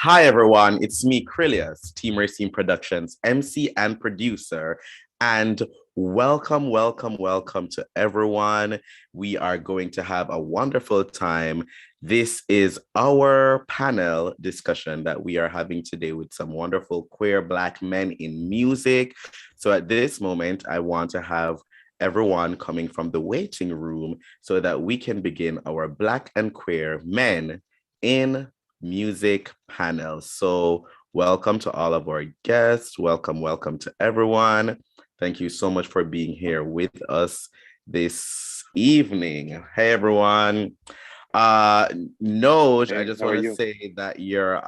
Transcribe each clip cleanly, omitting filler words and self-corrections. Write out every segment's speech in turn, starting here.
Hi, everyone. It's me, Krylios, Team Racing Productions, MC and producer. And welcome to everyone. We are going to have a wonderful time. This is our panel discussion that we are having today with some wonderful queer Black men in music. So at this moment, I want to have everyone coming from the waiting room so that we can begin our Black and queer men in music panel. So welcome to all of our guests. Welcome to everyone. Thank you so much for being here with us this evening. Hey everyone. Nhojj, I just want to say that your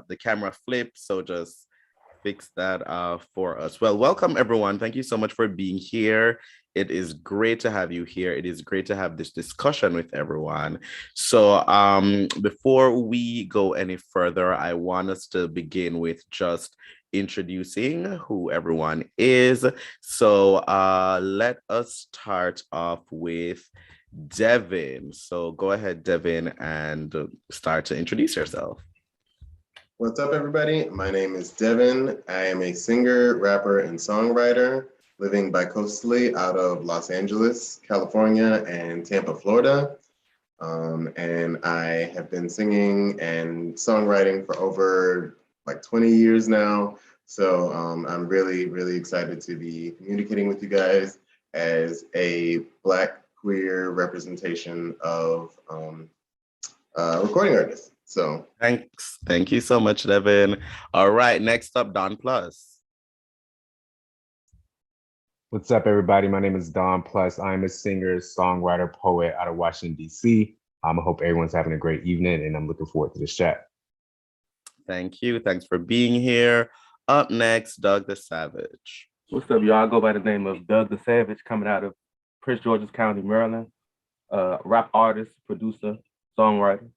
the camera flipped, so just fix that for us. Well, welcome everyone. Thank you so much for being here. It is great to have you here. It is great to have this discussion with everyone. So before we go any further, I want us to begin with just introducing who everyone is. So let us start off with Devin. So go ahead, Devin, and start to introduce yourself. What's up, everybody? My name is Devin. I am a singer, rapper, and songwriter living bicoastally out of Los Angeles, California, and Tampa, Florida. And I have been singing and songwriting for over like 20 years now. So I'm really excited to be communicating with you guys as a Black queer representation of recording artist. So thanks. Thank you so much, Devin. All right, next up, Don Plus. What's up, everybody? My name is Don Plus. I'm a singer, songwriter, poet out of Washington, D.C. I hope everyone's having a great evening, and I'm looking forward to this chat. Thank you. Thanks for being here. Up next, Doug the Savage. What's up, y'all? I go by the name of Doug the Savage, coming out of Prince George's County, Maryland. Rap artist, producer, songwriter.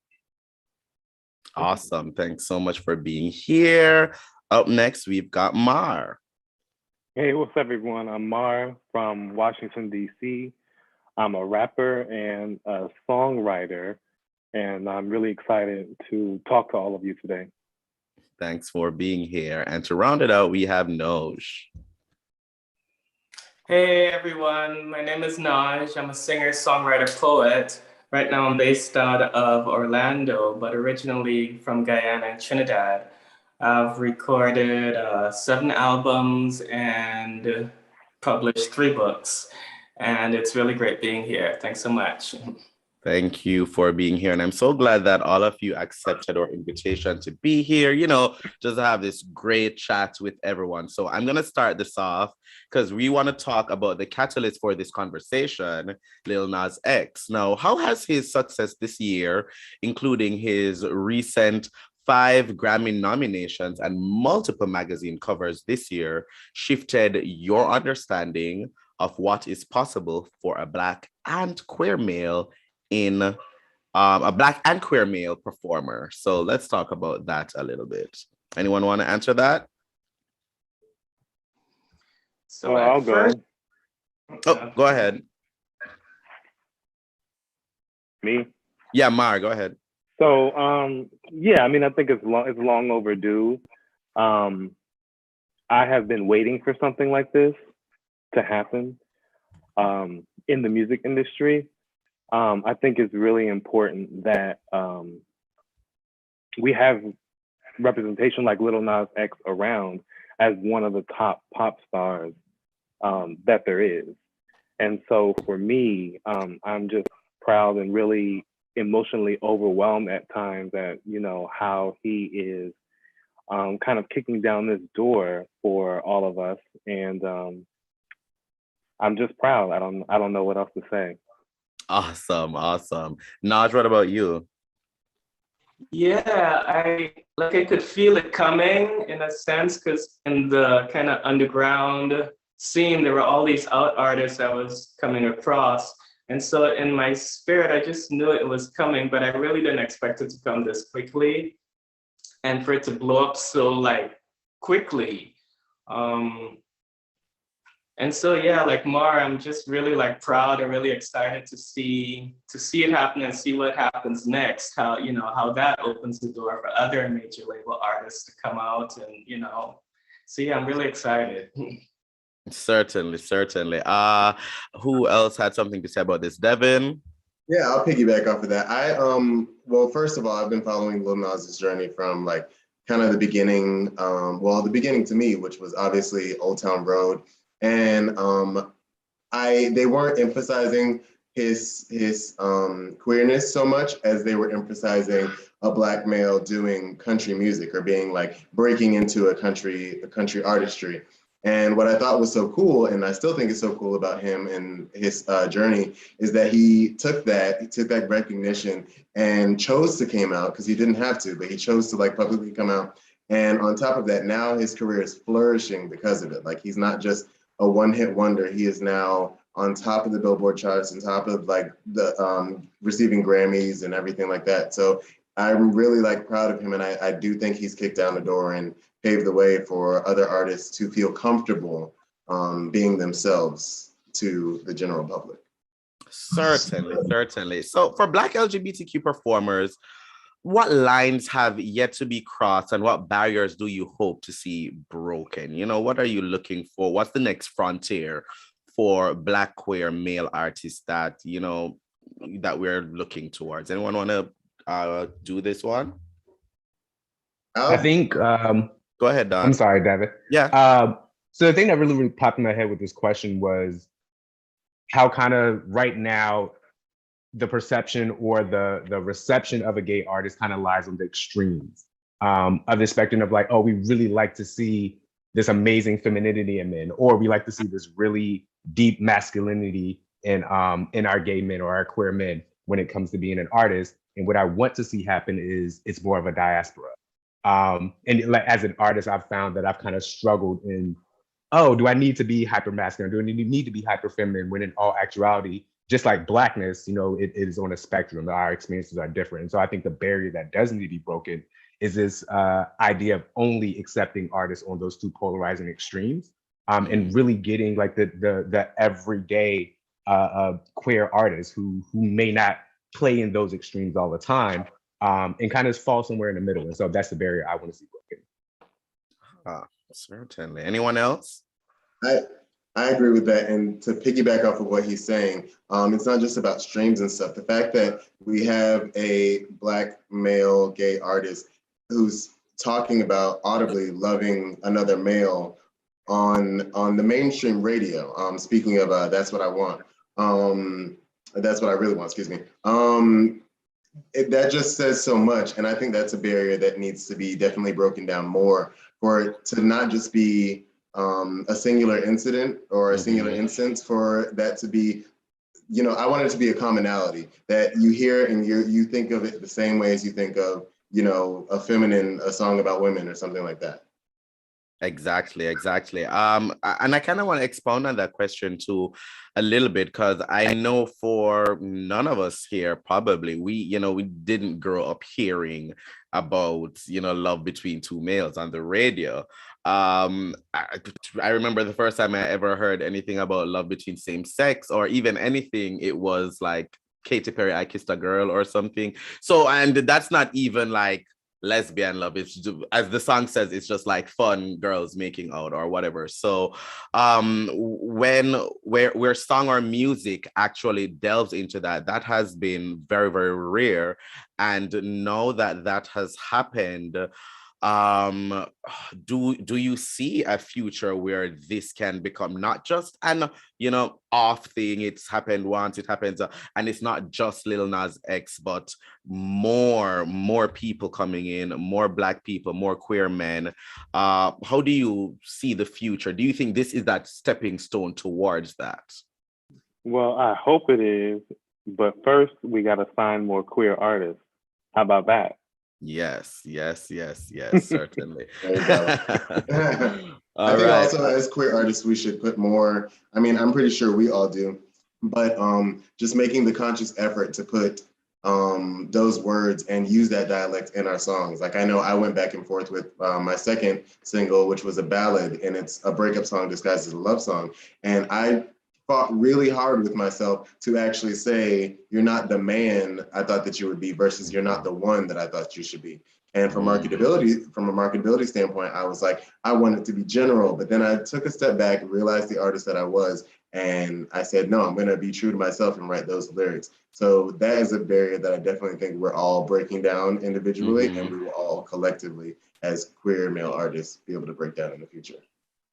Awesome. Thanks so much for being here. Up next, we've got Mar. Hey, what's up, everyone? I'm Mar from Washington, D.C. I'm a rapper and a songwriter, and I'm really excited to talk to all of you today. Thanks for being here. And to round it out, we have Nhojj. Hey, everyone. My name is Nhojj. I'm a singer, songwriter, poet. Right now, I'm based out of Orlando, but originally from Guyana and Trinidad. I've recorded 7 albums and published 3 books. And it's really great being here. Thanks so much. Thank you for being here. And I'm so glad that all of you accepted our invitation to be here, just to have this great chat with everyone. So I'm going to start this off because we want to talk about the catalyst for this conversation, Lil Nas X. Now, how has his success this year, including his recent 5 Grammy nominations and multiple magazine covers this year, shifted your understanding of what is possible for a Black and queer male in a Black and queer male performer? So let's talk about that a little bit. Anyone want to answer that? So I'll go. Oh, go ahead. Me? Yeah, Mar, go ahead. So yeah, I mean, I think it's long overdue. I have been waiting for something like this to happen in the music industry. I think it's really important that we have representation like Lil Nas X around as one of the top pop stars that there is. And so for me, I'm just proud and really emotionally overwhelmed at times at, how he is kind of kicking down this door for all of us. And I'm just proud. I don't know what else to say. Awesome. Nhojj, what about you? Yeah, I could feel it coming in a sense, because in the kind of underground scene, there were all these out artists I was coming across. And so in my spirit, I just knew it was coming, but I really didn't expect it to come this quickly and for it to blow up so quickly. And And so yeah, like more, I'm just really like proud and really excited to see it happen and see what happens next. How, you know, how that opens the door for other major label artists to come out and, you know, so yeah, I'm really excited. Certainly, certainly. Who else had something to say about this? Devin? Yeah, I'll piggyback off of that. Well, first of all, I've been following Lil Nas's journey from like kind of the beginning, the beginning to me, which was obviously Old Town Road. And they weren't emphasizing his queerness so much as they were emphasizing a Black male doing country music or being like breaking into a country artistry. And what I thought was so cool, and I still think is so cool about him and his journey, is that he took that recognition and chose to come out, because he didn't have to, but he chose to like publicly come out. And on top of that, now his career is flourishing because of it. Like, he's not just a one-hit wonder. He is now on top of the Billboard charts, on top of like the receiving Grammys and everything like that. So I'm really like proud of him, and I do think he's kicked down the door and paved the way for other artists to feel comfortable being themselves to the general public. Certainly, certainly. So for Black LGBTQ performers, what lines have yet to be crossed and what barriers do you hope to see broken? You know, what are you looking for? What's the next frontier for Black queer male artists that, you know, that we're looking towards? Anyone want to do this one? I think go ahead, Don. I'm sorry, David. Yeah. So the thing that really popped in my head with this question was how kind of right now the perception or the reception of a gay artist kind of lies on the extremes of the spectrum of like, oh, we really like to see this amazing femininity in men, or we like to see this really deep masculinity in our gay men or our queer men when it comes to being an artist. And what I want to see happen is it's more of a diaspora. And like as an artist, I've found that I've kind of struggled in, oh, do I need to be hyper masculine? Do I need to be hyper feminine? When in all actuality, just like Blackness, you know, it is on a spectrum. Our experiences are different. And so I think the barrier that does need to be broken is this idea of only accepting artists on those two polarizing extremes, and really getting like the everyday queer artists who may not play in those extremes all the time, and kind of fall somewhere in the middle. And so that's the barrier I want to see broken. Certainly. Anyone else? I agree with that. And to piggyback off of what he's saying, it's not just about streams and stuff. The fact that we have a Black male gay artist who's talking about audibly loving another male on the mainstream radio. Speaking of That's What I Want. That's What I Really Want, excuse me. That just says so much. And I think that's a barrier that needs to be definitely broken down more, for it to not just be a singular incident or a singular instance, for that to be, you know, I want it to be a commonality that you hear and you think of it the same way as you think of, you know, a song about women or something like that. Exactly. And I kind of want to expound on that question too a little bit, because I know for none of us here, probably, we didn't grow up hearing about, you know, love between two males on the radio. I remember the first time I ever heard anything about love between same sex or even anything, it was like Katy Perry, I Kissed a Girl or something. So, and that's not even like lesbian love. It's just, as the song says, it's just like fun girls making out or whatever. So where song or music actually delves into that has been very, very rare. And now that has happened, do you see a future where this can become not just an, you know, off thing, it's happened once, it happens, and it's not just Lil Nas X, but more people coming in, more Black people, more queer men? How do you see the future? Do you think this is that stepping stone towards that? Well, I hope it is, but first we got to find more queer artists. How about that? Yes, certainly. There you go. I think also as queer artists, we should put more, I mean, I'm pretty sure we all do, but just making the conscious effort to put those words and use that dialect in our songs. Like I know I went back and forth with my second single, which was a ballad, and it's a breakup song disguised as a love song. And I fought really hard with myself to actually say, you're not the man I thought that you would be versus you're not the one that I thought you should be. And from a marketability standpoint, I was like, I want it to be general, but then I took a step back, realized the artist that I was, and I said, no, I'm gonna be true to myself and write those lyrics. So that is a barrier that I definitely think we're all breaking down individually, and we will all collectively, as queer male artists, be able to break down in the future.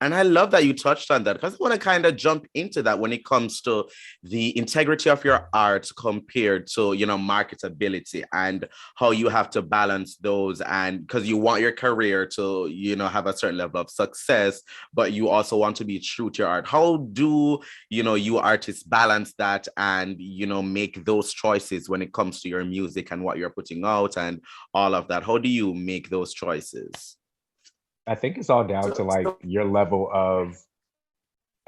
And I love that you touched on that because I want to kind of jump into that when it comes to the integrity of your art compared to, you know, marketability and how you have to balance those. And because you want your career to, you know, have a certain level of success, but you also want to be true to your art. How do, you know, you artists balance that and, you know, make those choices when it comes to your music and what you're putting out and all of that? How do you make those choices? I think it's all down to like your level of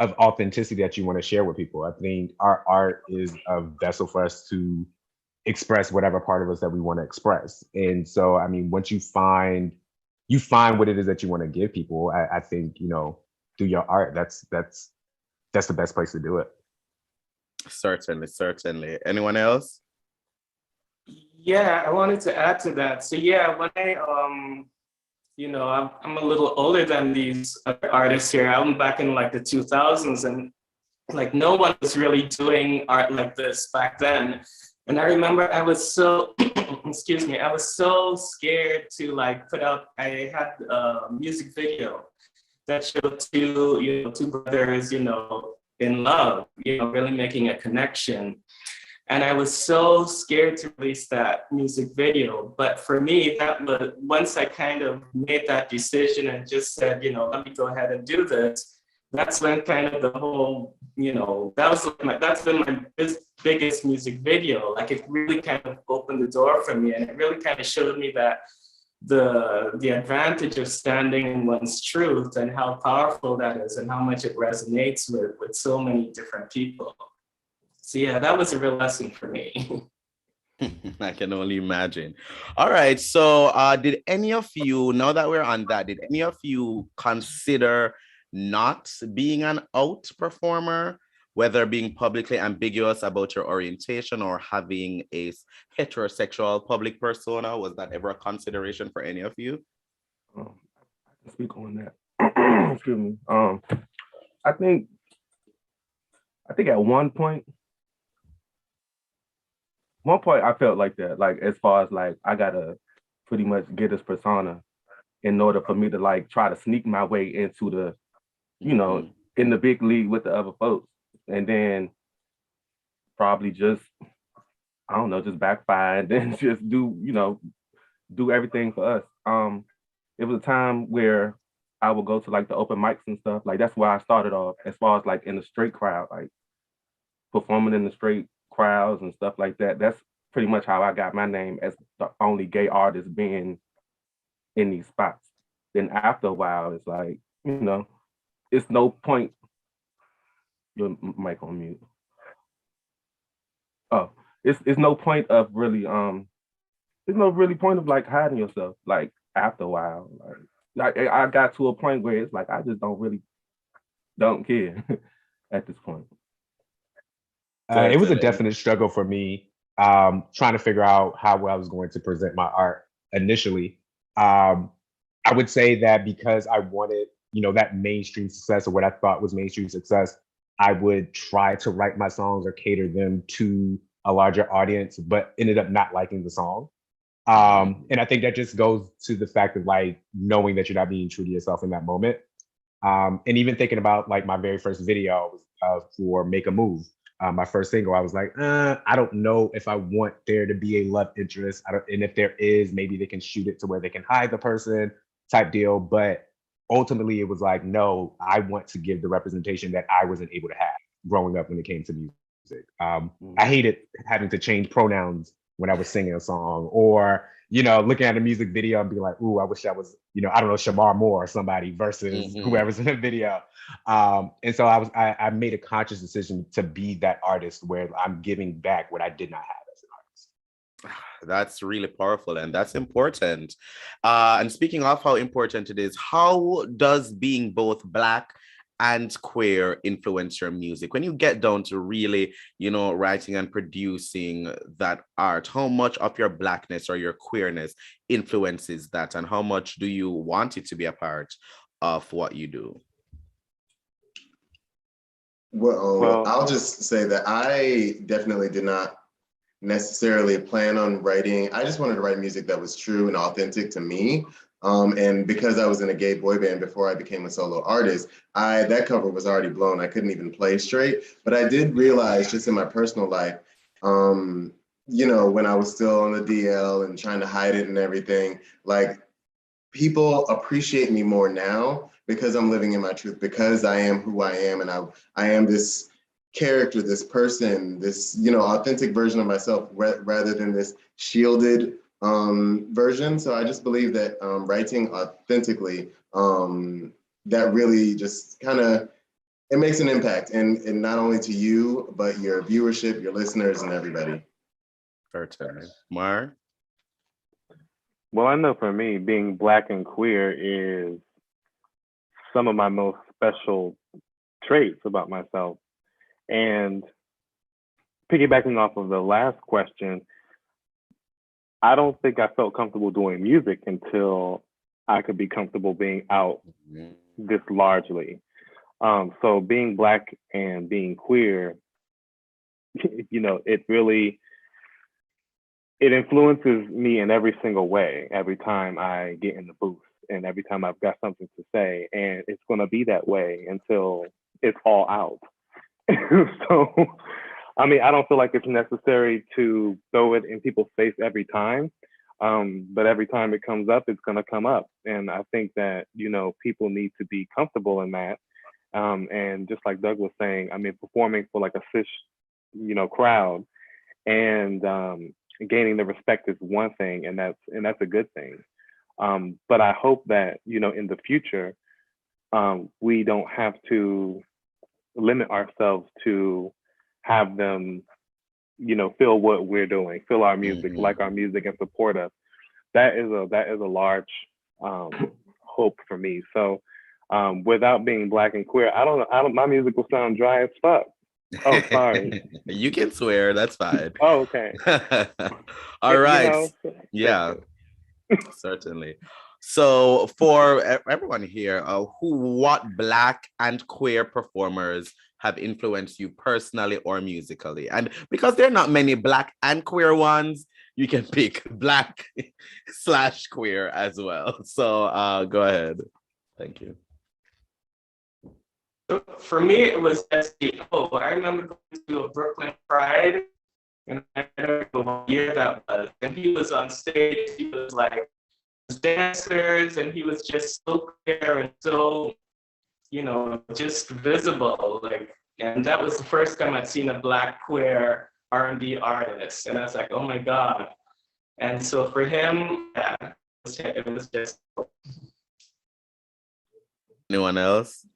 authenticity that you want to share with people. I think our art is a vessel for us to express whatever part of us that we want to express. And so, I mean, once you find what it is that you want to give people, I think, you know, through your art, that's the best place to do it. Certainly. Anyone else? Yeah, I wanted to add to that. So yeah, when you know, I'm a little older than these other artists here. I'm back in like the 2000s, and like no one was really doing art like this back then. And I remember I was so, excuse me, I was so scared to like put out, I had a music video that showed two brothers, you know, in love, you know, really making a connection. And I was so scared to release that music video. But for me, that was, once I kind of made that decision and just said, you know, let me go ahead and do this, that's when kind of the whole, you know, that's been my biggest music video. Like it really kind of opened the door for me, and it really kind of showed me that the advantage of standing in one's truth and how powerful that is and how much it resonates with so many different people. So yeah, that was a real lesson for me. I can only imagine. All right. So did any of you, now that we're on that, did any of you consider not being an out performer, whether being publicly ambiguous about your orientation or having a heterosexual public persona? Was that ever a consideration for any of you? I can speak on that. Excuse me. I think at one point I felt like that, like as far as like I gotta pretty much get this persona in order for me to like try to sneak my way into the, you know, in the big league with the other folks, and then probably just, I don't know, just backfire and then just do everything for us. It was a time where I would go to like the open mics and stuff. Like that's where I started off as far as like in the straight crowd, like performing in the straight crowds and stuff like that. That's pretty much how I got my name as the only gay artist being in these spots. Then after a while, it's like, you know, it's no point. Your mic on mute. Oh, it's no point of really there's no really point of like hiding yourself. Like after a while, like I got to a point where it's like I just don't care at this point. It was a definite struggle for me, trying to figure out how I was going to present my art initially. I would say that because I wanted, you know, that mainstream success or what I thought was mainstream success, I would try to write my songs or cater them to a larger audience, but ended up not liking the song. And I think that just goes to the fact of like knowing that you're not being true to yourself in that moment. And even thinking about like my very first video for Make a Move, my first single, I was like, I don't know if I want there to be a love interest. And if there is, maybe they can shoot it to where they can hide the person type deal. But ultimately it was like, no, I want to give the representation that I wasn't able to have growing up when it came to music. I hated having to change pronouns when I was singing a song, or, you know, looking at a music video and be like, ooh, I wish I was, you know, I don't know, Shamar Moore or somebody versus whoever's in the video. And so I made a conscious decision to be that artist where I'm giving back what I did not have as an artist. That's really powerful and that's important. And speaking of how important it is, how does being both Black and queer influence your music? When you get down to really, writing and producing that art, how much of your Blackness or your queerness influences that? And how much do you want it to be a part of what you do? Well, I'll just say that I definitely did not necessarily plan on writing. I just wanted to write music that was true and authentic to me. And because I was in a gay boy band before I became a solo artist, that cover was already blown. I couldn't even play straight. But I did realize just in my personal life, when I was still on the DL and trying to hide it and everything, like people appreciate me more now because I'm living in my truth, because I am who I am, and I am this character, this person, this authentic version of myself, rather than this shielded version. So I just believe that writing authentically, that really just kind of, it makes an impact, and not only to you, but your viewership, your listeners, and everybody. Certainly. Mar? Well, I know for me, being Black and queer is some of my most special traits about myself. And piggybacking off of the last question, I don't think I felt comfortable doing music until I could be comfortable being out this largely. So being Black and being queer, it influences me in every single way, every time I get in the booth and every time I've got something to say. And it's going to be that way until it's all out. So, I mean, I don't feel like it's necessary to throw it in people's face every time. But every time it comes up, it's going to come up. And I think that, people need to be comfortable in that. And just like Doug was saying, I mean, performing for like a cis, crowd and gaining the respect is one thing, and that's a good thing. But I hope that, in the future, we don't have to limit ourselves to have them, feel what we're doing, feel our music, like our music, and support us. That is a large hope for me. So without being Black and queer, I don't my music will sound dry as fuck. Oh, sorry. You can swear, that's fine. Oh, okay. All right. Yeah, certainly. So for everyone here, what Black and queer performers have influenced you personally or musically? And because there are not many Black and queer ones, you can pick Black/queer as well. So go ahead. Thank you. For me, it was SEO. I remember going to a Brooklyn Pride, and I don't know what year that was. And he was on stage. He was like dancers, and he was just so clear and so, just visible. And that was the first time I'd seen a Black queer R&B artist, and I was like, oh my God. And so for him, yeah, it was just. Anyone else?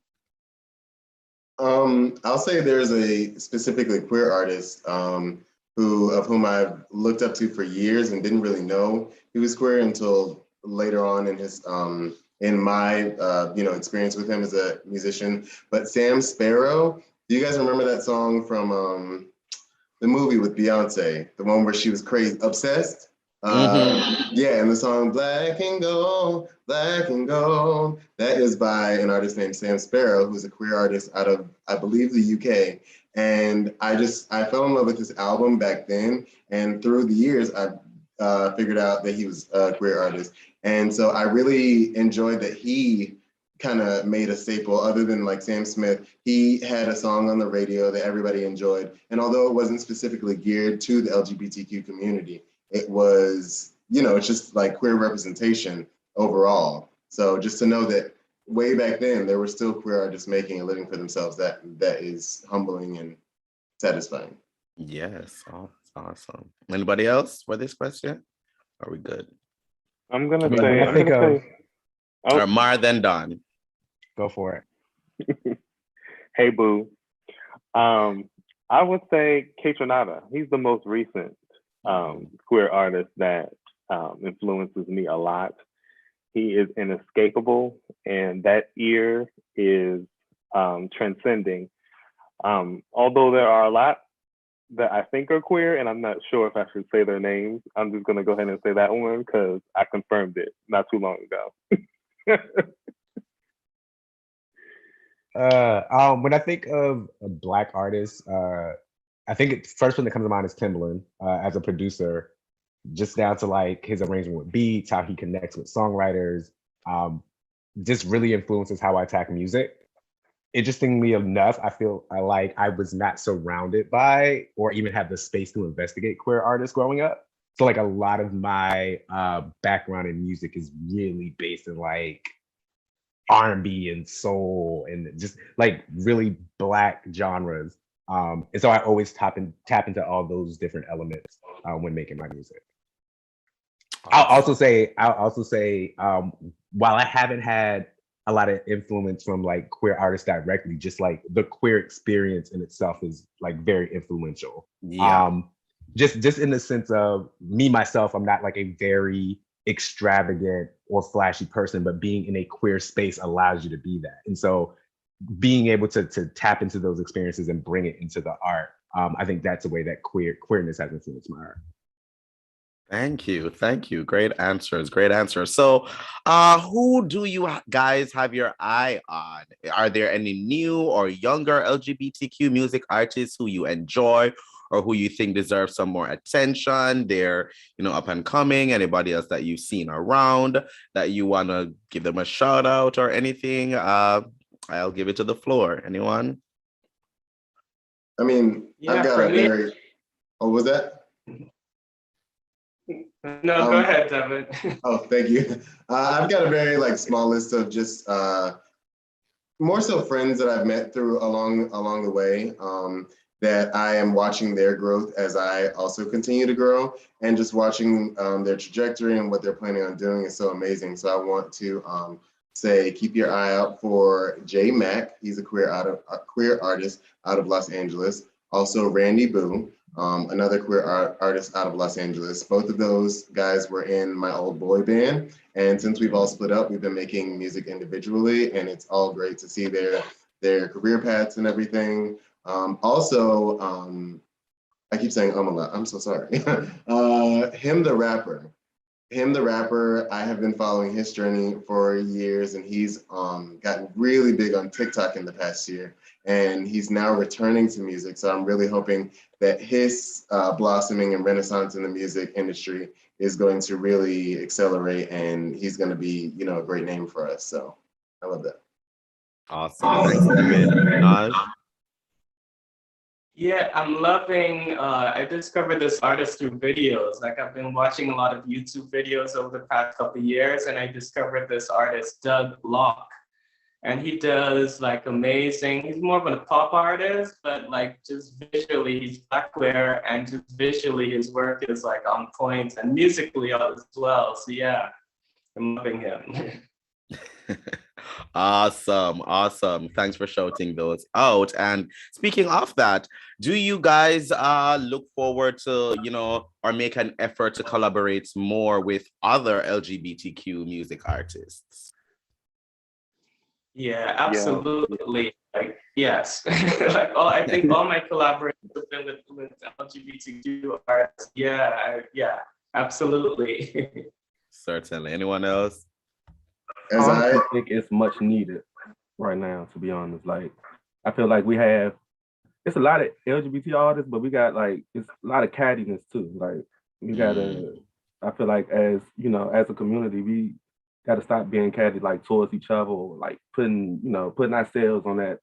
I'll say there's a specifically queer artist of whom I've looked up to for years and didn't really know he was queer until later on in his in my experience with him as a musician. But Sam Sparrow, do you guys remember that song from the movie with Beyonce, the one where she was crazy obsessed? Yeah, and the song Black and Gold, Black and Gold, that is by an artist named Sam Sparrow, who's a queer artist out of, I believe, the UK. And I fell in love with his album back then. And through the years, I figured out that he was a queer artist. And so I really enjoyed that he kind of made a staple. Other than like Sam Smith, he had a song on the radio that everybody enjoyed. And although it wasn't specifically geared to the LGBTQ community, it was, it's just like queer representation overall. So just to know that way back then, there were still queer artists making a living for themselves, that is humbling and satisfying. Yes, awesome. Anybody else for this question? Are we good? I'm gonna say. Or Mar, then Don. Go for it. Hey, boo. I would say Kaytranada. He's the most recent queer artist that influences me a lot. He is inescapable, and that ear is transcending. Although there are a lot that I think are queer, and I'm not sure if I should say their names, I'm just going to go ahead and say that one because I confirmed it not too long ago. When I think of a Black artist, I think the first one that comes to mind is Timbaland as a producer, just down to like his arrangement with beats, how he connects with songwriters, just really influences how I attack music. Interestingly enough, I was not surrounded by or even have the space to investigate queer artists growing up. So like a lot of my background in music is really based in like R&B and soul and just like really Black genres. And so I always tap into all those different elements when making my music. I'll also say, while I haven't had a lot of influence from like queer artists directly, just like the queer experience in itself is like very influential. Yeah. Just in the sense of me, myself, I'm not like a very extravagant or flashy person, but being in a queer space allows you to be that. And so being able to tap into those experiences and bring it into the art, I think that's the way that queerness has influenced my art. Thank you. Great answers. So, who do you guys have your eye on? Are there any new or younger LGBTQ music artists who you enjoy or who you think deserve some more attention? They're, up and coming. Anybody else that you've seen around that you want to give them a shout out or anything? I'll give it to the floor. Anyone? I mean, I've got a very. Oh, was that? No, go ahead, Devin. Oh, thank you. I've got a very like small list of just more so friends that I've met through along the way that I am watching their growth as I also continue to grow, and just watching their trajectory and what they're planning on doing is so amazing. So I want to say keep your eye out for J Mac. He's a queer artist out of Los Angeles. Also Randy Boo. Another queer artist out of Los Angeles. Both of those guys were in my old boy band. And since we've all split up, we've been making music individually, and it's all great to see their career paths and everything. Also, I keep saying a lot, I'm so sorry. Him the rapper, I have been following his journey for years, and he's gotten really big on TikTok in the past year. And he's now returning to music. So I'm really hoping that his blossoming and renaissance in the music industry is going to really accelerate, and he's going to be, a great name for us. So I love that. Awesome. Thanks, David. Nhojj? Yeah, I'm loving, I discovered this artist through videos. Like I've been watching a lot of YouTube videos over the past couple of years, and I discovered this artist, Doug Locke. And he does like amazing, he's more of a pop artist, but like just visually, he's Black queer, and just visually his work is like on point, and musically as well. So yeah, I'm loving him. Awesome. Thanks for shouting those out. And speaking of that, do you guys look forward to, or make an effort to collaborate more with other LGBTQ music artists? Yeah, absolutely. Yeah. Like, yes. I think all my collaborations have been with LGBTQ artists. Yeah, absolutely. Certainly. Anyone else? I think it's much needed right now, to be honest. Like, I feel like it's a lot of LGBT artists, but we got it's a lot of cattiness too. Like, we gotta, I feel like as a community, we gotta stop being catty towards each other, or putting ourselves on that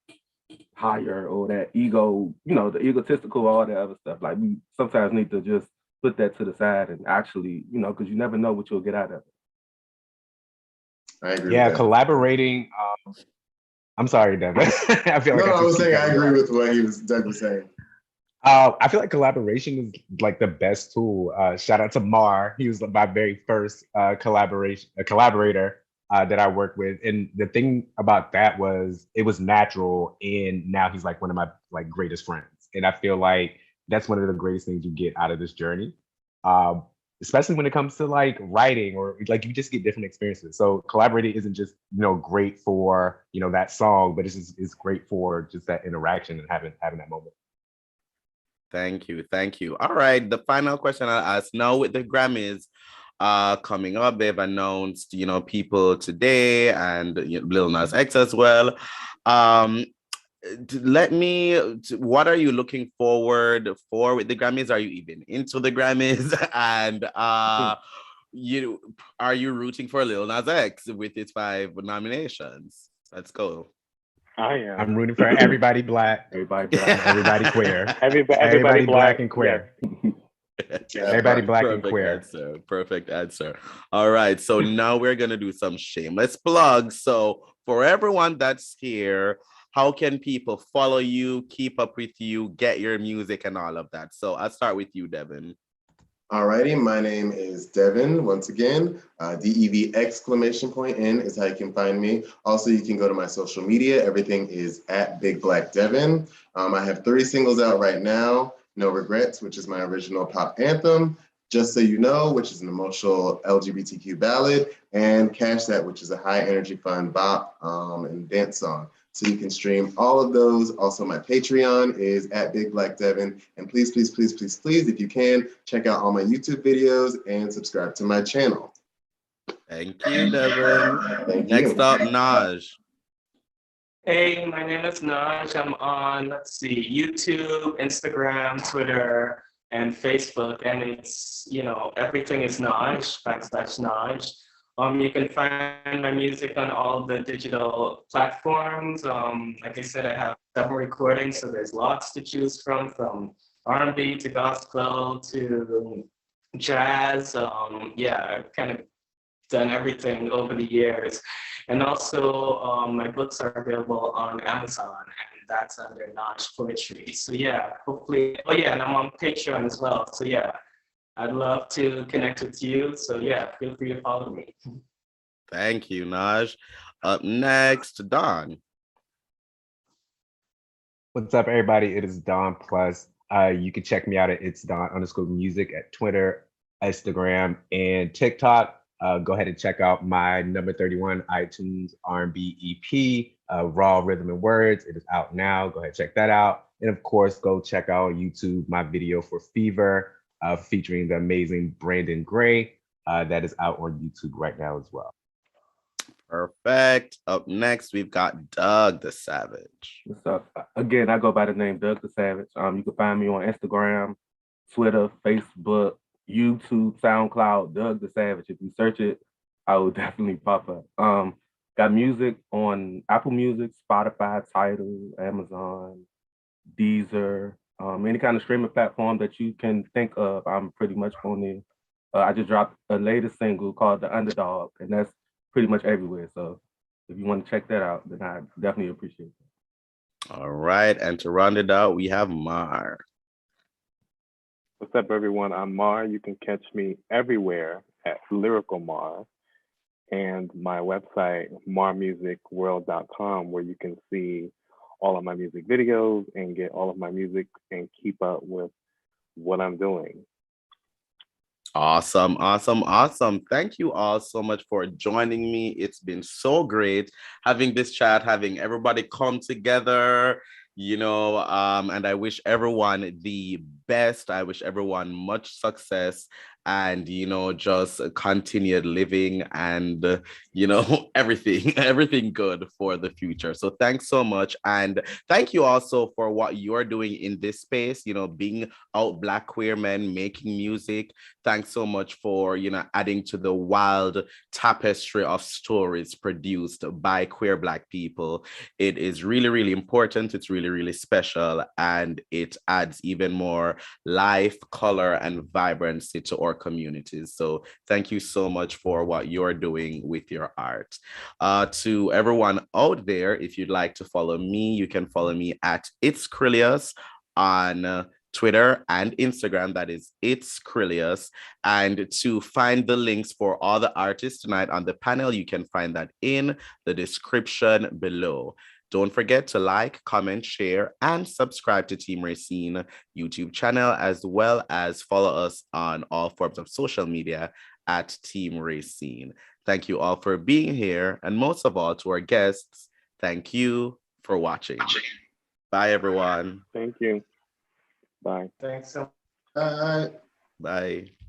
higher or that ego, the egotistical, all that other stuff. Like, we sometimes need to just put that to the side and actually, because you never know what you'll get out of it. I agree. Yeah, collaborating. I'm sorry, Devin. I feel like I was saying I agree with what Doug was saying. I feel like collaboration is like the best tool. Shout out to Mar. He was my very first collaborator that I worked with. And the thing about that was it was natural, and now he's like one of my greatest friends. And I feel like that's one of the greatest things you get out of this journey. especially when it comes to like writing or like you just get different experiences. So collaborating isn't just, great for, that song, but it's great for just that interaction and having that moment. Thank you. Thank you. All right. The final question I'll ask now with the Grammys coming up, they've announced, people today and Lil Nas X as well. What are you looking forward for with the Grammys? Are you even into the Grammys? And are you rooting for Lil Nas X with his 5 nominations? Let's go. I am. I'm rooting for everybody black, everybody queer, everybody black and queer. Yes. Everybody black and queer. Perfect answer. All right. So now we're gonna do some shameless plugs. So for everyone that's here, how can people follow you, keep up with you, get your music and all of that? So I'll start with you, Devin. Alrighty, my name is Devin, once again. DEV exclamation point N is how you can find me. Also, you can go to my social media. Everything is at Big Black Devin. I have 3 singles out right now. No Regrets, which is my original pop anthem. Just So You Know, which is an emotional LGBTQ ballad. And Cash That, which is a high energy fun bop and dance song. So you can stream all of those. Also, my Patreon is at Big Black Devin. And please, please, please, please, please, if you can, check out all my YouTube videos and subscribe to my channel. Thank you, Devin. Next up, Nhojj. Hey, my name is Nhojj. I'm on, YouTube, Instagram, Twitter, and Facebook. And it's, everything is Nhojj, /Nhojj. You can find my music on all the digital platforms. Like I said, I have 7 recordings, so there's lots to choose from R&B to gospel to jazz. I've kind of done everything over the years. And also, my books are available on Amazon, and that's under Nhojj Poetry. So hopefully, and I'm on Patreon as well. So I'd love to connect with you. So feel free to follow me. Thank you, Nhojj. Up next, Don. What's up, everybody? It is Don Plus. You can check me out at It's Don_music at Twitter, Instagram, and TikTok. Go ahead and check out my number 31 iTunes R&B EP, Raw Rhythm and Words. It is out now. Go ahead and check that out. And of course, go check out YouTube, my video for Fever, featuring the amazing Brandon Gray. That is out on YouTube right now as well. Perfect. Up next, we've got Doug the Savage. What's up? Again, I go by the name Doug the Savage. You can find me on Instagram, Twitter, Facebook, YouTube, SoundCloud, Doug the Savage. If you search it, I will definitely pop up. Got music on Apple Music, Spotify, Tidal, Amazon, Deezer, any kind of streaming platform that you can think of. I'm pretty much on there. I just dropped a latest single called The Underdog, and that's pretty much everywhere. So if you want to check that out, then I definitely appreciate it. All right. And to round it out, we have Mar. What's up, everyone? I'm Mar. You can catch me everywhere at Lyrical Mar, and my website, marmusicworld.com, where you can see all of my music videos and get all of my music and keep up with what I'm doing. Awesome. Thank you all so much for joining me. It's been so great having this chat, having everybody come together, and I wish everyone the best. I wish everyone much success and, just continued living and, everything good for the future. So thanks so much. And thank you also for what you're doing in this space, being out Black queer men, making music. Thanks so much for, adding to the wild tapestry of stories produced by queer Black people. It is really, really important. It's really, really special. And it adds even more life, color, and vibrancy to our communities. So thank you so much for what you're doing with your art. To everyone out there, if you'd like to follow me, you can follow me at It's Krylios on Twitter and Instagram. That is It's Krylios. And to find the links for all the artists tonight on the panel, you can find that in the description below. Don't forget to like, comment, share, and subscribe to Team Racine YouTube channel, as well as follow us on all forms of social media at Team Racine. Thank you all for being here. And most of all, to our guests, thank you for watching. Bye, everyone. Thank you. Bye. Thanks so much. Bye. Bye.